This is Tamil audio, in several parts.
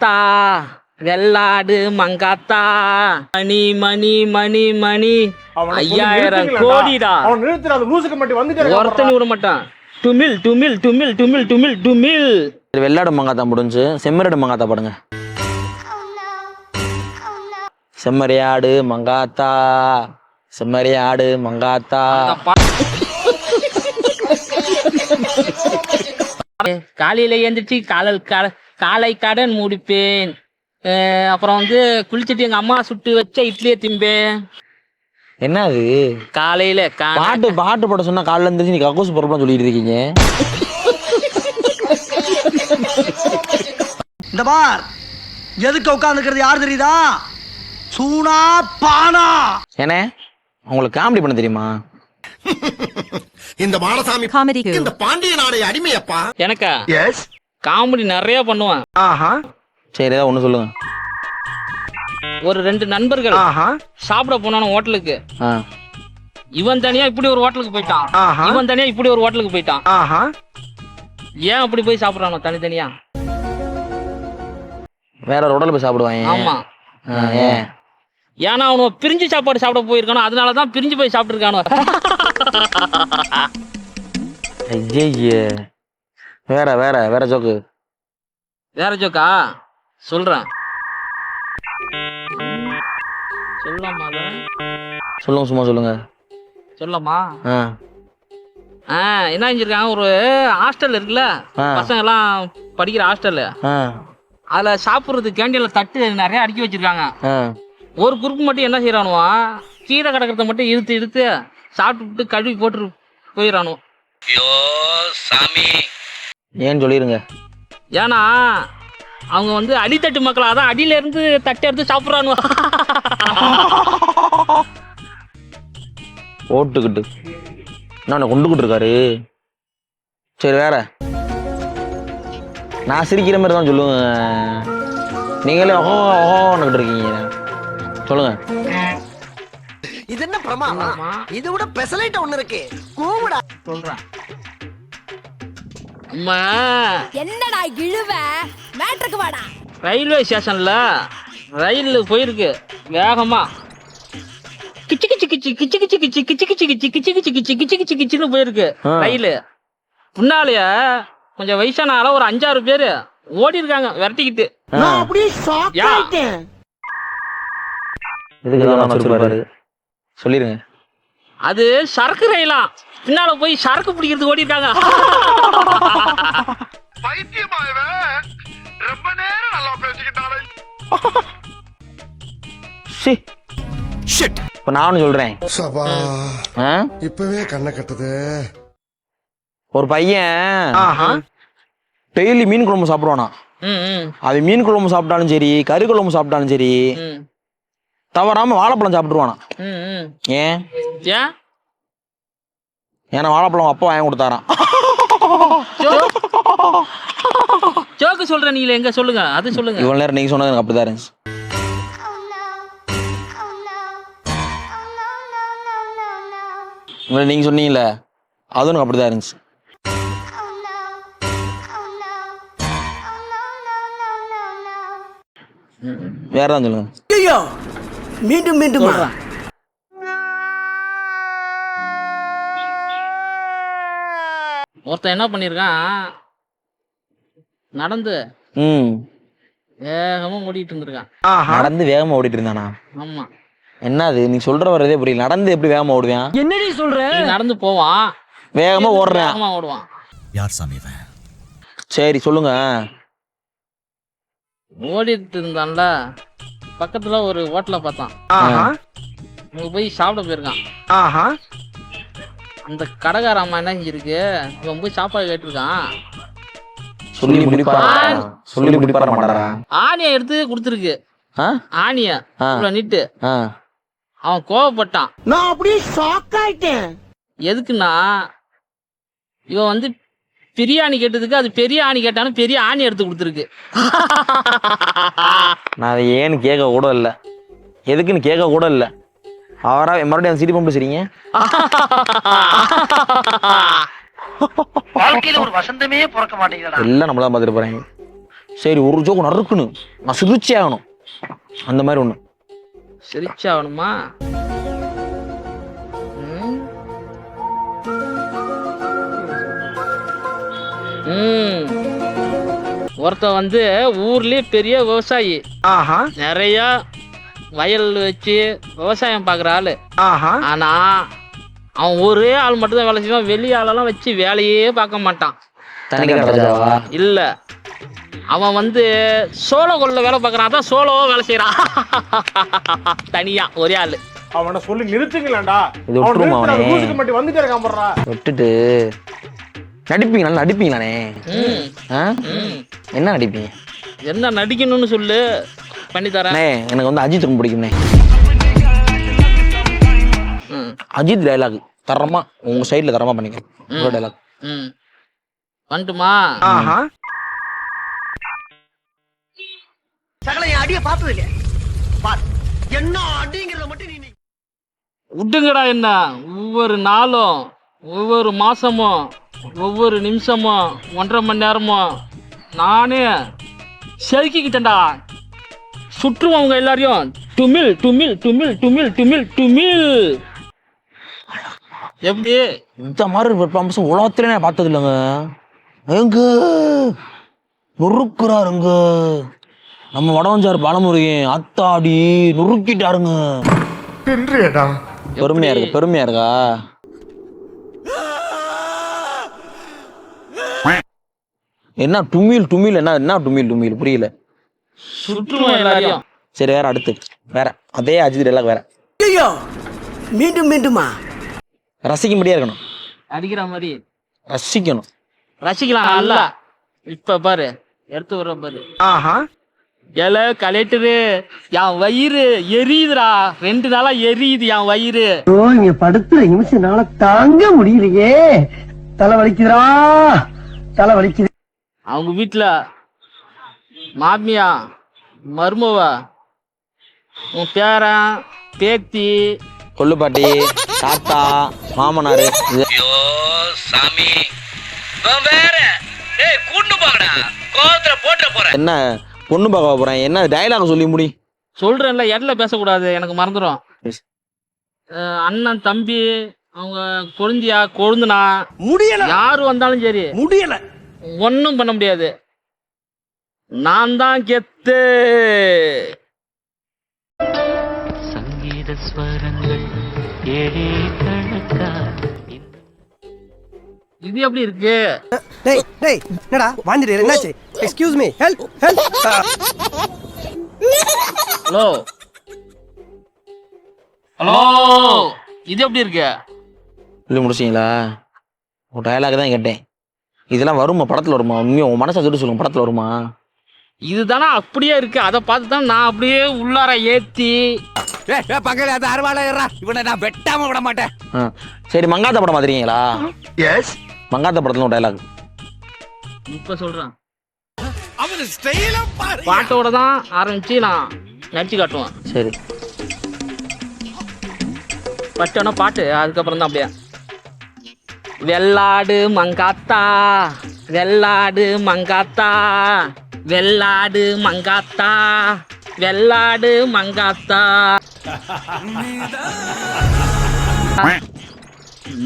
தா வெள்ளாடு மங்காத்தா மணி மணி மணி மணி 5000 கோடிடா. அவன் நிறுத்துற அந்த லூசுக்கு மட்டும் வந்துட்டே ஒருத்தனி விட மாட்டான். டுமில் டுமில் டுமில் டுமில் டுமில் டுமில். வெள்ளாடு மங்காத்தா முடிஞ்சு செம்மறியாடு மங்காத்தா பாடுங்க. செம்மறியாடு மங்காத்தா செம்மறியாடு மங்காத்தா. காலையில எழுந்திரிச்சு காலை கடன் முடிப்பேன். அப்புறம் வந்து குளிச்சுட்டு எங்க அம்மா சுட்டு வச்ச இட்லியை திம்பேன். என்ன அது காலையில பாட்டு பாட சொன்னா காலைல இருந்துச்சு நீ கக்கூசு பொறுப்பா சொல்லிட்டு இருக்கீங்க. இந்த பார் எதுக்கு உட்காந்துக்கிறது யார் தெரியுதா? சூனா பானா. ஏனே உங்களுக்கு காமெடி பண்ண தெரியுமா? இந்த மாடசாமி இந்த பாண்டிய நாடைய அடிமையப்பா. எனக்கா எஸ் காமெடி நிறைய பண்ணுவேன். ஆஹா சரி ஏதாவது ஒண்ணு சொல்லுங்க. ஒரு 2 நண்பர்கள் ஆஹா சாப்பிட போனான ஹோட்டலுக்கு. இவன் தனியா இப்படி ஒரு ஹோட்டலுக்கு போயிட்டான். ஆஹா. இவன் தனியா இப்படி ஒரு ஹோட்டலுக்கு போயிட்டான். ஆஹா ஏன் அப்படி போய் சாப்பிடறானோ தனித்தனியா? வேற ஒரு உடல் போய் சாப்பிடுவாங்க. ஆமா. ஏன்? ஏன்னா அவனு பிரிஞ்சு சாப்பாடு சாப்பிட போயிருக்கானோ, அதனாலதான் பிரிஞ்சு போய் சாப்பிட்டு இருக்கானோ. ஐயே வேற வேற வேற ஜோக்கு. வேற ஜோக்கா சொல்றேன். சொல்லலாமா? சொல்லுங்க சும்மா சொல்லுங்க. சொல்லலாமா? ஆ என்ன செஞ்சிருக்காங்க, ஒரு ஹாஸ்டல் இருக்குல்ல, பசங்க எல்லாம் படிக்கிற ஹாஸ்டல். அதுல சாப்பிடுறது கேண்டீன்ல தட்டு நிறைய அடுக்கி வச்சிருக்காங்க. ஒரு குரூப் மட்டும் என்ன செய்யறானுவா, கீரை கிடக்கிறத மட்டும் இழுத்து இழுத்து சாப்பிட்டு கழுவி போட்டு போயிடறானு. ஐயோ சாமி. ஏன்னு சொல்லிருங்க. ஏன்னா அவங்க வந்து அடித்தட்டு மக்களா தான் அடியில இருந்து தட்டை எடுத்து சாப்பிட்றானு. ஓட்டுக்கிட்டு என்ன கொண்டுகிட்டு இருக்காரு. சரி வேற. நான் சிரிக்கிற மாதிரி தான் சொல்லுங்க. நீங்களே ஓஹோன்னுகிட்டு இருக்கீங்க. சொல்லுங்க. இது என்ன பிரமாதம்? இது விட பெசலைட் ஒண்ணு இருக்கு. கூவுடா சொல்றேன். அம்மா என்னடா இழுவ மேட்ருக்கு வாடா. ரயில்வே ஸ்டேஷன்ல ரயில் போயிருக்கு வேகமா. கிச்சு கிச்சு கிச்சு கிச்சு கிச்சு கிச்சு கிச்சு கிச்சு கிச்சு கிச்சு கிச்சு கிச்சு கிச்சு கிச்சு கிச்சுன்னு போயிருக்கு ரயில். முன்னாலேயே கொஞ்சம் வயசான ஆள ஒரு 5-6 பேரு ஓடி இருக்காங்க விரட்டிக்கிட்டு. சொல்லிருங்க. அது சரக்கு ரயிலா, பின்னால போய் சரக்கு பிடிக்கிறது ஓடி இருக்காங்க. ரொம்ப நேரம் நல்லா பேசிக்கிட்டாலே. இப்ப நானும் சொல்றேன். இப்பவே கண்ணை கட்டுது. ஒரு பையன் டெய்லி மீன் குழம்பு சாப்பிடுவானா. அது மீன் குழம்பு சாப்பிட்டாலும் சரி, கறி குழம்பு சாப்பிட்டாலும் சரி, தவறாம வாழைப்பழம் சாப்பிட்டுருவானா. ஏன்? ஏன்னா வாழைப்பழம் அப்பா வாங்கி கொடுத்தாராம். ஜோக்கு சொல்ற நீங்க எங்க சொல்லுங்க, அது சொல்லுங்க. இவ்வளவு நேரம் நீங்க சொன்னது எனக்கு அப்படிதான் இருந்துச்சு. நீங்க சொன்னீங்கல்ல, அதுவும் எனக்கு அப்படிதான் இருந்துச்சு. வேறதான் சொல்லுங்க. ஐயோ மீண்டும் மீண்டும் ஒருத்தன் என்ன பண்ணிருக்கான், நடந்து வேகமா ஓடிட்டு இருந்திருக்கான். நடந்து வேகமா ஓடிட்டு இருந்தானா? ஆமா. என்னது நீ சொல்ற வரதே புரியல. நடந்து எப்படி வேகமா ஓடுவான்? என்னடி சொல்ற? நடந்து போவான், வேகமா ஓடுறான். வேகமா ஓடுவான். யார் சாமி இவன்? சரி சொல்லுங்க. ஓடிட்டு இருந்தான்ல, பக்கத்துல ஒரு ஹோட்டல பார்த்தான். அங்க போய் சாப்பிட போயிருக்கான். அந்த கடைக்கார அம்மா என்ன செஞ்சிருக்கு, இவன் போய் சாப்பாடு கேட்டிருக்கான். சொல்லி முடிப்பார மாட்டாரா? ஆணியை எடுத்து கொடுத்துருக்கு. ஆணிய நிட்டு அவன் கோவப்பட்டான். நான் அப்படியே ஷாக் ஆயிட்டேன். எதுக்குன்னா, இவன் வந்து பிரியாணி கேட்டதுக்கு அது பெரிய ஆணி கேட்டானு பெரிய ஆணி எடுத்து கொடுத்துருக்கு. நான் அதை ஏன்னு கேட்க கூட இல்லை, எதுக்குன்னு கேட்க கூட இல்லை. அவரா மறுபடியும் அந்த சிடி பம்பு சரிங்க. வாழ்க்கையில ஒரு வசந்தமே பிறக்க மாட்டேங்குது. எல்லாம் நம்மளதான் பார்த்துட்டு போறாங்க. சரி ஒரு ஜோக்கு நறுக்குன்னு நான் சிரிச்சே ஆகணும், அந்த மாதிரி ஒண்ணு. சிரிச்சாகணுமா? ஒருத்தன் வந்து ஊர்லயே பெரிய விவசாயி, நிறைய வயல் வச்சு விவசாயம் பாக்குற ஆளு. ஆனா அவன் ஒரே ஆள் மட்டும் தான் வேலை செய்வான், வெளி ஆளெல்லாம் வச்சு வேலையே பார்க்க மாட்டான். இல்ல, அவன் வந்து சோள கொள்ள வேலை பார்க்கறான், அதான் சோளவோ வேலை செய்யறான் தனியா ஒரே ஆளு. அவனை சொல்லி நிறுத்துங்களேன்டா. இது விட்டுருமா அவனே? லூசுக்கு மட்டும் வந்துட்டே இருக்கான் போடுறா. விட்டுட்டு நடிப்பீங்களா? நடிப்பீங்களானே? என்ன நடிப்பீங்க? என்ன நடிக்கணும்னு சொல்லு, பண்ணி தரேன். எனக்கு வந்து அஜித் ரொம்ப பிடிக்கும்ண்ணே. அஜித் டைலாக் தரமா உங்க சைட்ல தரமா பண்ணிக்க. உங்க டைலாக் வந்துட்டுமா? சகல என் அடியை பார்த்தது இல்லையா? பார் என்ன அடிங்கிறத மட்டும் நீ விட்டுங்கடா. என்ன ஒவ்வொரு நாளும், ஒவ்வொரு மாசமும், ஒவ்வொரு நிமிஷமும், 1.5 மணி நேரமும் நானே செதுக்கிக்கிட்டேன்டா. சுற்றுவோம் அவங்க எல்லாரையும். டுமில் டுமில் டுமில் டுமில் டுமில் டுமில். எப்படி இந்த மாதிரி பெர்ஃபார்மன்ஸ் உலகத்திலே நான் பார்த்தது இல்லைங்க. எங்க நொறுக்குறாருங்க நம்ம வடவஞ்சார் பாலமுருகன், அத்தாடி நொறுக்கிட்டாருங்க. பெருமையா இருக்கு, பெருமையா இருக்கா? என்ன டுமில் டுமில்? என்ன டுமில் டுமில் புரியல. சுற்றுவோம் எல்லாரையும். சரி வேற, அடுத்து வேற அதே அஜித் டைலாக் வேற. ஐயோ மீண்டும் மீண்டுமா? ரசிக்கும்படியா இருக்கணும், அடிக்கிற மாதிரி ரசிக்கணும். ரசிக்கலாம் அல்ல. இப்ப பாரு, எடுத்து வர பாரு. ஏல கலெக்டரு, என் வயிறு எரியுதுடா, 2 நாளா எரியுது என் வயிறு. இங்க படுத்துற நிமிஷம்னால தாங்க முடியலையே, தலை வலிக்குதுடா, தலை வலிக்குது. அவங்க வீட்டுல மாமியா, மருமவ, உன் பேரன், பேத்தி, கொள்ளுப்பாட்டி, தாத்தா, மாமனாரு. சாமி வேற கூட்டு போங்கடா, கோவத்துல போட்டு போறேன். என்ன பொண்ணு பார்க்க போறேன்? என்ன டைலாக் சொல்லி முடி. சொல்றேன்ல, இடத்துல பேசக்கூடாது, எனக்கு மறந்துடும். அண்ணன், தம்பி, அவங்க கொழுந்தியா, கொழுந்துனா, முடியல, யாரு வந்தாலும் சரி முடியல, ஒன்னும் பண்ண முடியாது. நான் தான் கெத்து. சங்கீத ஸ்வரங்கள் ஏழே கணக்கா. இது எப்படி இருக்கு? டேய் டேய் என்னடா வாந்திடு? என்னாச்சு? Excuse me, help help. Hello hello, இது எப்படி இருக்கு? இல்லை முடிச்சிங்களா? ஒரு டைலாக் தான் கேட்டேன். இதெல்லாம் வருமா? படத்துல வருமா? உண்மையா உன் மனசை சொல்லிட்டு சொல்லுங்க, படத்துல வருமா? இதுதானே அப்படியே இருக்கு. அதை பார்த்து தான் நான் அப்படியே உள்ளார ஏத்தி. பக்கத்துல அது அறுவாளை இவனை நான் வெட்டாம விட மாட்டேன். சரி, மங்காத்த படம் பார்த்துருக்கீங்களா? எஸ். மங்காத்த படத்துல ஒரு டைலாக் இப்ப சொல்றேன். அவன் ஸ்டைலா பாரு. பாட்டோட தான் ஆரம்பிச்சு நான் நடிச்சு காட்டுவேன். சரி, பட்டோன்னா பாட்டு, அதுக்கப்புறம் தான் அப்படியே. வெள்ளாடு மங்காத்தா, வெள்ளாடு மங்காத்தா, வெள்ளாடு மங்காத்தா, வெள்ளாடு மங்காத்தா,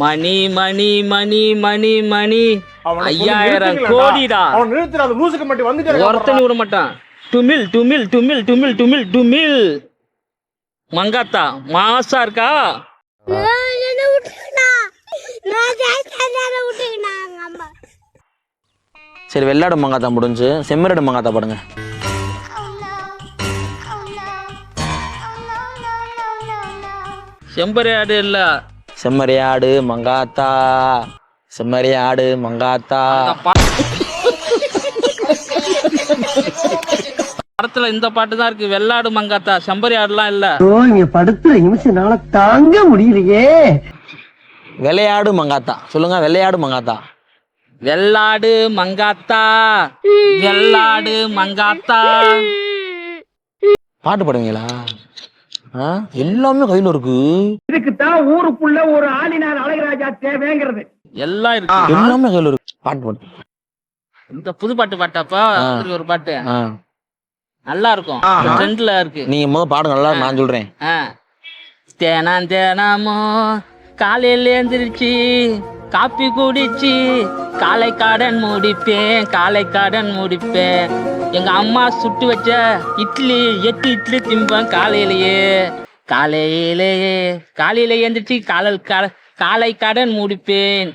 மணி மணி மணி மணி மணி 5000 கோடிடா. அவன் நிறுத்துற அந்த லூசுக்கு மட்டும் வந்துட்டே இருக்கான். ஒருத்தனி விட மாட்டான். டுமில் டுமில் டுமில் டுமில் டுமில் டுமில். மங்காத்தா மாசா இருக்கா? சரி, வெள்ளாடு மங்காத்தா முடிஞ்சு செம்மறியாடு மங்காத்தா பாடுங்க. செம்பரியாடு இல்ல, செம்மறியாடு மங்காத்தா, செம்மறியாடு மங்காத்தா. படத்துல இந்த பாட்டு தான் இருக்கு. வெள்ளாடு மங்காத்தா, செம்பரியாடுலாம் இல்ல. இங்க படுத்துற நிமிஷம்னால தாங்க முடியலையே. விளையாடு மங்காத்தா சொல்லுங்க. விளையாடு மங்காத்தா. வெள்ளாடு மங்காத்தா, வெள்ளாடு மங்காத்தா. பாட்டு பாடுவீங்களா? எல்லாமே கையில இருக்கு. இதுக்குத்தான் ஊருக்குள்ள ஒரு ஆளினார் அழகராஜா தேவைங்கிறது. எல்லாம் இருக்கு. எல்லாமே கையில இருக்கு. பாட்டு பாடு. இந்த புது பாட்டு பாட்டாப்பா ஒரு பாட்டு நல்லா இருக்கும் ட்ரெண்ட்ல இருக்கு. நீங்க முதல் பாடுங்க நல்லா இருக்கு, நான் சொல்றேன். தேனாமோ காலையில எழுந்திருச்சு காப்பி குடிச்சு காலை கடன் முடிப்பேன். எங்க அம்மா சுட்டு வச்ச இட்லி 8 இட்லி திம்பேன் காலையில எழுந்திருச்சு காலை கடன் முடிப்பேன்.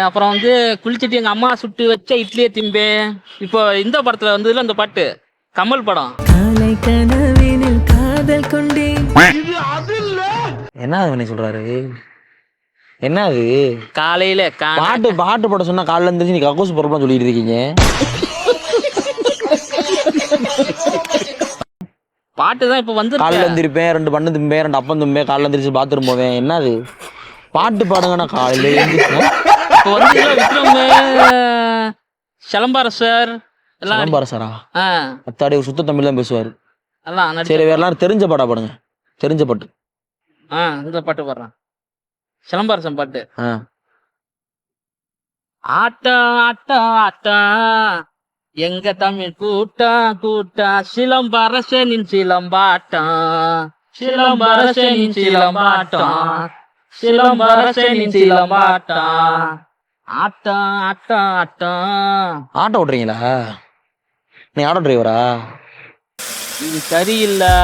அப்புறம் வந்து குளிச்சுட்டு எங்க அம்மா சுட்டு வச்ச இட்லியை திம்பேன். இப்போ இந்த படத்துல வந்து இந்த பாட்டு கமல் படம். என்ன அது சொல்றாரு? என்ன அது காலையில பாட்டு பாட சொன்னா காலைல இருந்துச்சு நீ கக்கூஸ் பொறுப்பா சொல்லிட்டு இருக்கீங்க. பாட்டு தான் இப்ப வந்து காலைல எழுந்திருப்பேன், 2 பண்ணு திம்பேன், 2 அப்பம் திம்பேன், காலைல எழுந்திரிச்சு பாத்ரூம் போவேன். என்ன அது பாட்டு பாடுங்கன்னா காலையில இப்போ வந்து விக்ரம் சிலம்பரசர் சிலம்பரசரா அத்தாடி ஒரு சுத்த தமிழ் தான் பேசுவாரு. அதான் சரி, வேற எல்லாரும் தெரிஞ்ச பாட்டா பாடுங்க. தெரிஞ்ச பாட்டு இந்த பாட்டு பாடுறான் சிலம்பரசன் பாட்டு. ஆட்டம் எங்க தமிழ் கூட்டம் சிலம்பரசனின் சிலம்பாட்டம் ஆட்டோ ஓட்டுறீங்களா? நீ ஆட்டோ டிரைவரா? இது சரியில்லை,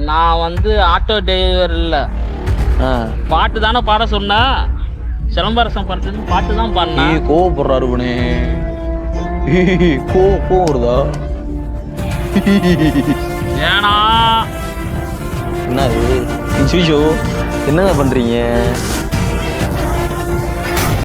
நான் வந்து ஆட்டோ டிரைவர் இல்ல. பாட்டு தானே பாட சொன்னா, சிலம்பரசன் படத்துக்கு பாட்டு தான் பாடினா. கோவப்படுறாரு உனே, கோவம் வருதா? ஏனா என்னது என்னங்க பண்றீங்க?